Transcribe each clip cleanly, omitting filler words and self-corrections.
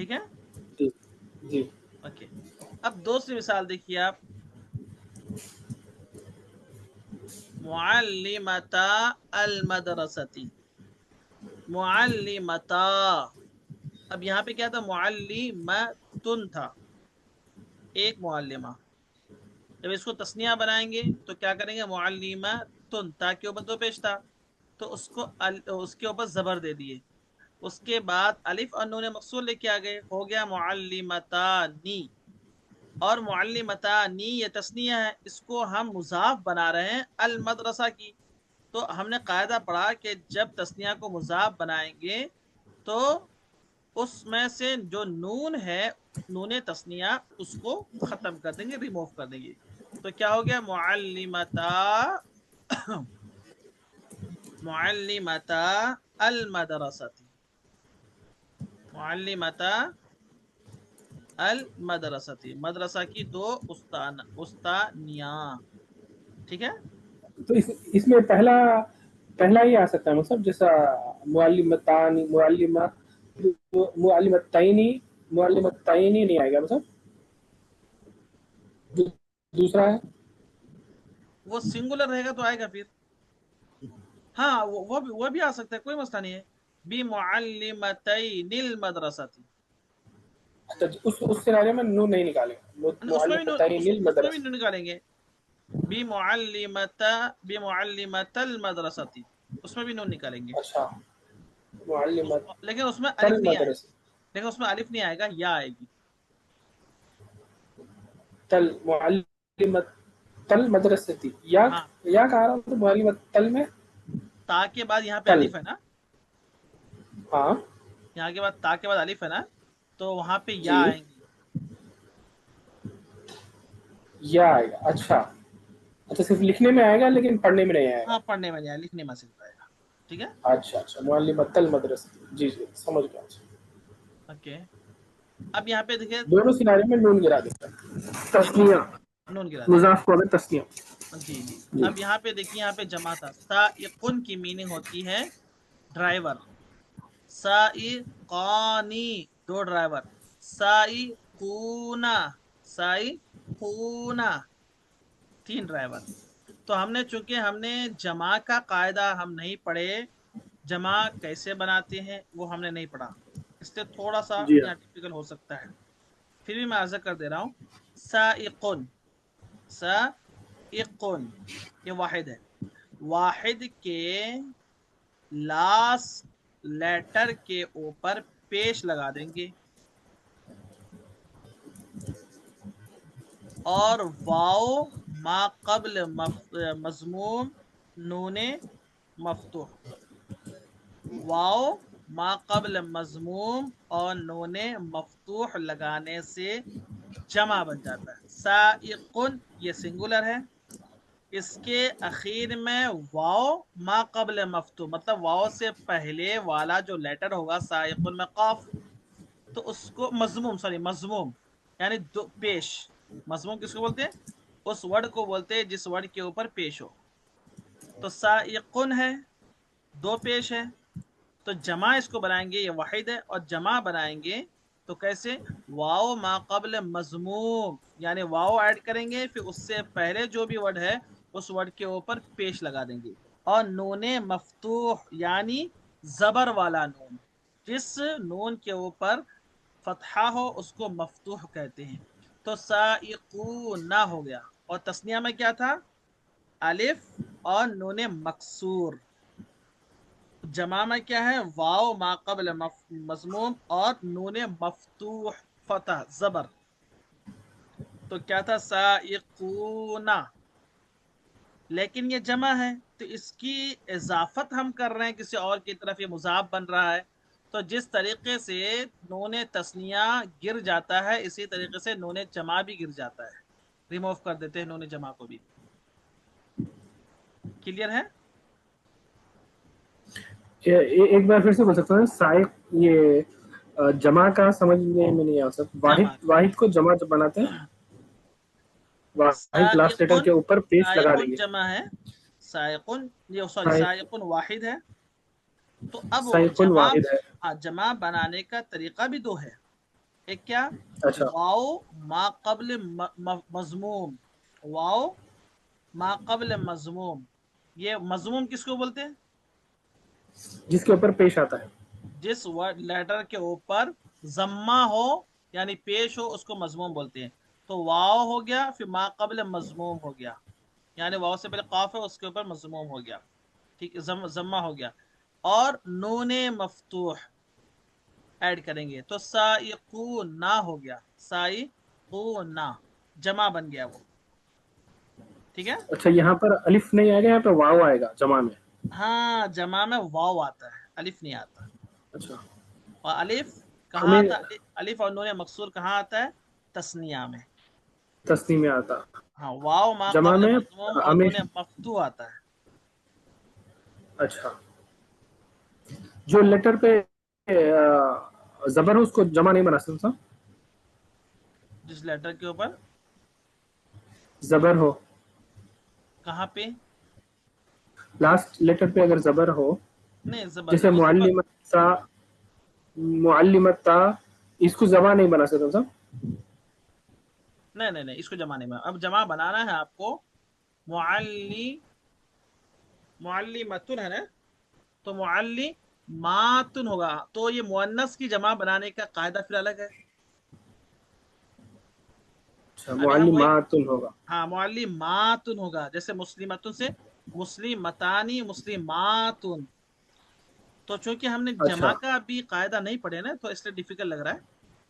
ٹھیک ہے جی جی اوکے. اب دوسری مثال دیکھیے آپ, معلمتا المدرستی, معلمتا, اب یہاں پہ کیا تھا, معلمتن تھا, ایک معلمہ. جب اس کو تسنیہ بنائیں گے تو کیا کریں گے, معلمتن, تا کے اوپر دو پیش تھا تو اس کو اس کے اوپر زبر دے دیے, اس کے بعد الف اور نون مقصور لے کے آ گئے, ہو گیا معلمتانی. اور معلمتانی یہ تسنیہ ہے, اس کو ہم مضاف بنا رہے ہیں المدرسہ کی. تو ہم نے قاعدہ پڑھا کہ جب تسنیہ کو مضاف بنائیں گے تو اس میں سے جو نون ہے, نون تسنیہ, اس کو ختم کر دیں گے, ریموو کر دیں گے. تو کیا ہو گیا, معلمتا, معلمتا المدرستی, معلمتا المدرستی, مدرسہ کی دو استانیاں. ٹھیک ہے, تو اس میں پہلا ہی آ سکتا ہے مطلب, جیسا معلمتانی, معلمتینی نہیں آئے گا مطلب, دوسرا ہے وہ سنگولر رہے گا تو آئے گا پھر. ہاں وہ بھی آ سکتا ہے, کوئی مسئلہ نہیں ہے. بمعلمتین المدرستی, اچھا, اس سینارے میں نون نہیں نکالے گا, اس میں بھی معلمتین اس میں بھی المدرسہ. نکالیں گے. بمعلمت المدرستی, اس میں بھی نون نکالیں گے. اچھا, معلمت لیکن اس میں الف نہیں آئے, المدرسہ, لیکن اس میں الف نہیں آئے گا, یا آئے گی. معلمت تل مدرستی, یا ہاں, کہا رہا ہوں, معلمت تل میں تا کے بعد یہاں پہ تل, الف ہے نا, ہاں یہاں کے بعد تا کے بعد الف ہے نا, تو وہاں پہ یا جی, آئیں گی. یا آئے گا. اچھا اچھا, صرف لکھنے میں آئے گا لیکن پڑھنے میں نہیں آئے گا. ہاں, پڑھنے میں نہیں آئے, لکھنے میں صرف آئے گا. ٹھیک ہے, اچھا, معلمت المدرسہ, جی جی سمجھ گیا. اوکے. اب یہاں پہ دیکھیں, دونوں سینارے میں نون گرا دیتا ہے, تسنیہ, نون گرا دیں گے. مضاف کو اگر تسنیہ. جی جی, جی اب یہاں پہ دیکھیے, یہاں پہ جمع تھا, سائقن کی میننگ ہوتی ہے ڈرائیور, سائقانی دو ڈرائیور, سائقونا, سائقونا تین ڈرائیور. تو چونکہ ہم نے جمع کا قاعدہ ہم نہیں پڑھے, جمع کیسے بناتے ہیں وہ ہم نے نہیں پڑھا, اس سے تھوڑا سا جی یہاں ٹپیکل ہو سکتا ہے. پھر بھی میں عرض کر دے رہا ہوں, سائقن, سائقن یہ واحد ہے, واحد کے لاسٹ لیٹر کے اوپر پیش لگا دیں گے, اور واو ما قبل مضموم نون مفتوح, واو ما قبل مضموم اور نون مفتوح لگانے سے جمع بن جاتا ہے. سائقن یہ سنگولر ہے, اس کے اخیر میں واو ما قبل مفتوح, مطلب واو سے پہلے والا جو لیٹر ہوگا سائقن میں قاف, تو اس کو مضموم یعنی دو پیش. مضموم کس کو بولتے ہیں, اس ورڈ کو بولتے ہیں جس ورڈ کے اوپر پیش ہو. تو سائقن ہے, دو پیش ہے, تو جمع اس کو بنائیں گے, یہ واحد ہے, اور جمع بنائیں گے تو کیسے, واو ما قبل مضموم, یعنی واو ایڈ کریں گے, پھر اس سے پہلے جو بھی ورڈ ہے اس ورڈ کے اوپر پیش لگا دیں گے, اور نون مفتوح یعنی زبر والا نون, جس نون کے اوپر فتحہ ہو اس کو مفتوح کہتے ہیں. تو سائقون ہو گیا, اور تسنیہ میں کیا تھا, الف اور نون مکسور. جمع میں کیا ہے, واو ما قبل مضموم اور نون مفتوح فتح زبر. تو کیا تھا, سائقون, لیکن یہ جمع ہے تو اس کی اضافت ہم کر رہے ہیں کسی اور کی طرف, یہ مضاف بن رہا ہے. تو جس طریقے سے نون تسنیہ گر جاتا ہے, اسی طریقے سے نون جمع بھی گر جاتا ہے, ریموو کر دیتے ہیں نون جمع کو بھی. کلیئر ہے, ایک بار پھر سے بول سکتا ہوں, سائق یہ جمع کا سمجھنے میں نہیں آ سکتا, جمع واحد کو جمع جب بناتے ہیں, واحد لاسٹ لیٹر سائقن, کے اوپر پیش لگا دیں سائقن گے. جمع ہے, سائقن یہ سائقن واحد ہے. تو اب سائقن جمع, واحد ہے. ہاں جمع بنانے کا طریقہ بھی دو ہے. ایک کیا اچھا واو ما قبل مضموم، واو ما قبل مضموم. یہ مضموم کس کو بولتے ہیں؟ جس کے اوپر پیش آتا ہے. جس ورڈ لیٹر کے اوپر ضمہ ہو یعنی پیش ہو اس کو مضموم بولتے ہیں. تو واو ہو گیا، پھر ما قبل مضموم ہو گیا، یعنی واو سے پہلے قاف ہے اس کے اوپر مضموم ہو گیا، ٹھیک ہے، ضمہ ہو گیا. اور نون مفتوح ایڈ کریں گے تو سائقون ہو گیا، سائقون جمع بن گیا وہ، ٹھیک ہے. اچھا یہاں پر الف نہیں آئے گا، یہاں پہ واو آئے گا جمع میں. ہاں جمع میں واو آتا ہے، الف نہیں آتا. اچھا اور الف کہاں ہمیں آتا ہے؟ الف اور نون مقصور کہاں آتا ہے؟ تثنیہ میں. تسنی میں آتا. ہاں واو ما جمع قبل میں مضموم اور ہمیں. نون مفتوح آتا ہے. اچھا جو لیٹر پہ زبر ہو اس کو جمع نہیں بنا سکتا. جس لیٹر کے اوپر زبر ہو کہاں پہ؟ لاسٹ لیٹر پہ اگر زبر ہو، نہیں زبر جیسے نہیں، وہ زبر معلمت تا، معلمت تا، اس کو زبان نہیں بنا سکتا صاحب. نہیں اس کو جمع نہیں بنا. اب جمع بنانا ہے آپ کو. معلی معلمتن ہے نا، تو معلماتن ہوگا. تو یہ مؤنث کی جمع بنانے کا قاعدہ پھر الگ ہے. اچھا اب یہاں وہی، معلماتن ہوگا. ہاں معلماتن ہوگا. جیسے مسلمتن سے مسلمتانی، مسلماتن. تو چونکہ ہم نے اچھا جمع کا ابھی قاعدہ نہیں پڑھے نا، تو اس لیے ڈیفیکلٹ لگ رہا ہے.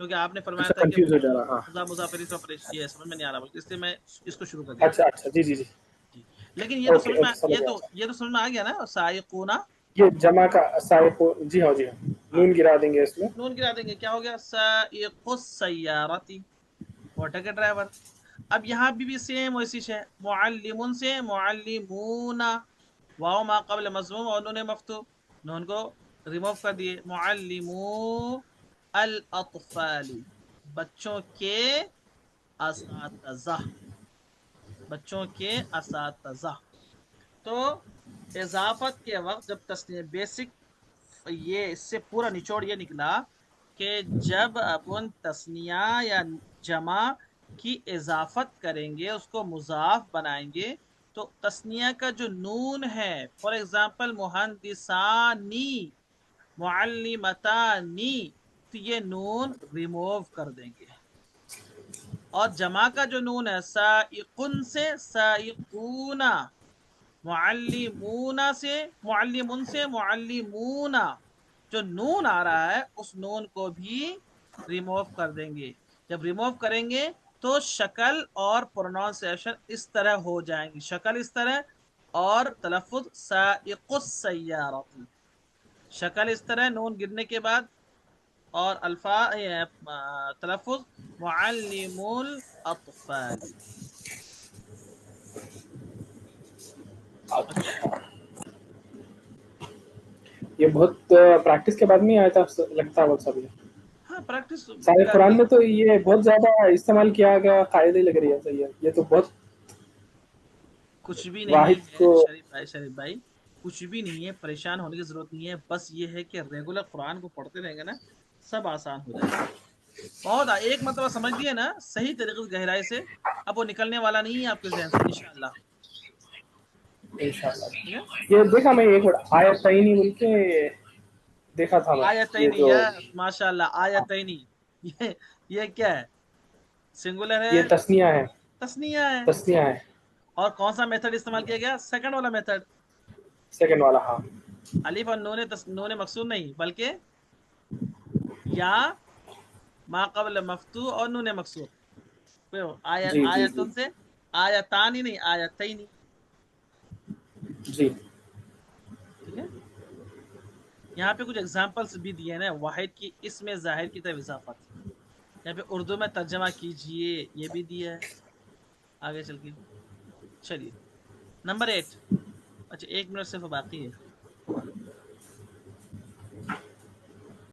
کیونکہ آپ نے فرمایا اچھا تھا کہ کنفیوز ہو جا رہا. ہاں مضاف یہ سمجھ میں نہیں آ رہا، بلکہ اس لیے میں اس کو شروع کر دیا. اچھا اچھا جی جی جی. جی لیکن یہ تو اوکے سمجھ میں اوکے سمجھ گیا. یہ تو سمجھ میں آ گیا نا، سائقونا. یہ جمع کا سائق. جی ہاں جی ہاں. ہاں نون گرا دیں گے اس میں. نون گرا دیں گے، کیا ہو گیا؟ سائق السیارتی، آٹو کے ڈرائیور. اب یہاں بھی سیم ویسی ہے. معلم سے معلمون، واو ما قبل مضموم اور نون مفتوح، نون کو ریموو کر دیے. معلمو الاطفال، بچوں کے اساتذہ، بچوں کے اساتذہ. تو اضافت کے وقت جب تسنیہ بیسک، یہ اس سے پورا نچوڑ یہ نکلا کہ جب اپن تسنیہ یا جمع کی اضافت کریں گے، اس کو مضاف بنائیں گے، تو تسنیہ کا جو نون ہے، فار ایگزامپل مہندسانی، معلمتانی، تو یہ نون ریموو کر دیں گے. اور جمع کا جو نون ہے سائقن سے سائقون، معلمون سے معلمون، جو نون آ رہا ہے اس نون کو بھی ریموو کر دیں گے. جب ریموو کریں گے تو شکل اور پروناؤنسیشن اس طرح ہو جائیں گی، شکل اس طرح اور تلفظ سائق السیارۃ، شکل اس طرح نون گرنے کے بعد، اور الفاظ تلفظ معلم الاطفال. اوکے. اچھا یہ بہت پریکٹس کے بعد نہیں آیا تھا لگتا ہے وہ سب. ہاں پریکٹس سارے قرآن کرنی، میں تو یہ بہت زیادہ استعمال کیا گیا قاعدے لگ رہی ہے. صحیح ہے، یہ تو بہت کچھ بھی نہیں واحد ہے کو. شریف بھائی کچھ بھی نہیں ہے، پریشان ہونے کی ضرورت نہیں ہے. بس یہ ہے کہ ریگولر قرآن کو پڑھتے رہیں گے نا، سب آسان ہو جائے گا. بہت ایک مرتبہ سمجھ لیے نا صحیح طریقے سے گہرائی سے، اب وہ نکلنے والا نہیں ہے آپ کے ذہن سے انشاءاللہ. انشاءاللہ. ٹھیک ہے. یہ دیکھا میں ایک آیتینی بول کے دیکھا تھا میں. یہ آیتین، جو یس ماشاء اللہ آیتین. یہ کیا ہے؟ سنگولر ہے، یہ تسنیہ ہے. تسنیہ ہے. تسنیہ ہے. اور کون سا میتھڈ استعمال کیا گیا؟ سیکنڈ والا میتھڈ. سیکنڈ والا. ہاں الف اور نون مقصور نہیں، بلکہ یا ما قبل مفتوح اور نون مقصور. جی جی جی آیتن سے آیتانی نہیں، آیتین. جی. ٹھیک ہے. یہاں پہ کچھ ایگزامپلس بھی دیے نا واحد کی اس میں ظاہر کی طرف اضافت. یہاں پہ اردو میں ترجمہ کیجئے یہ بھی دیا ہے آگے چل کے. چلیے نمبر 8. اچھا 1 منٹ صرف باقی ہے.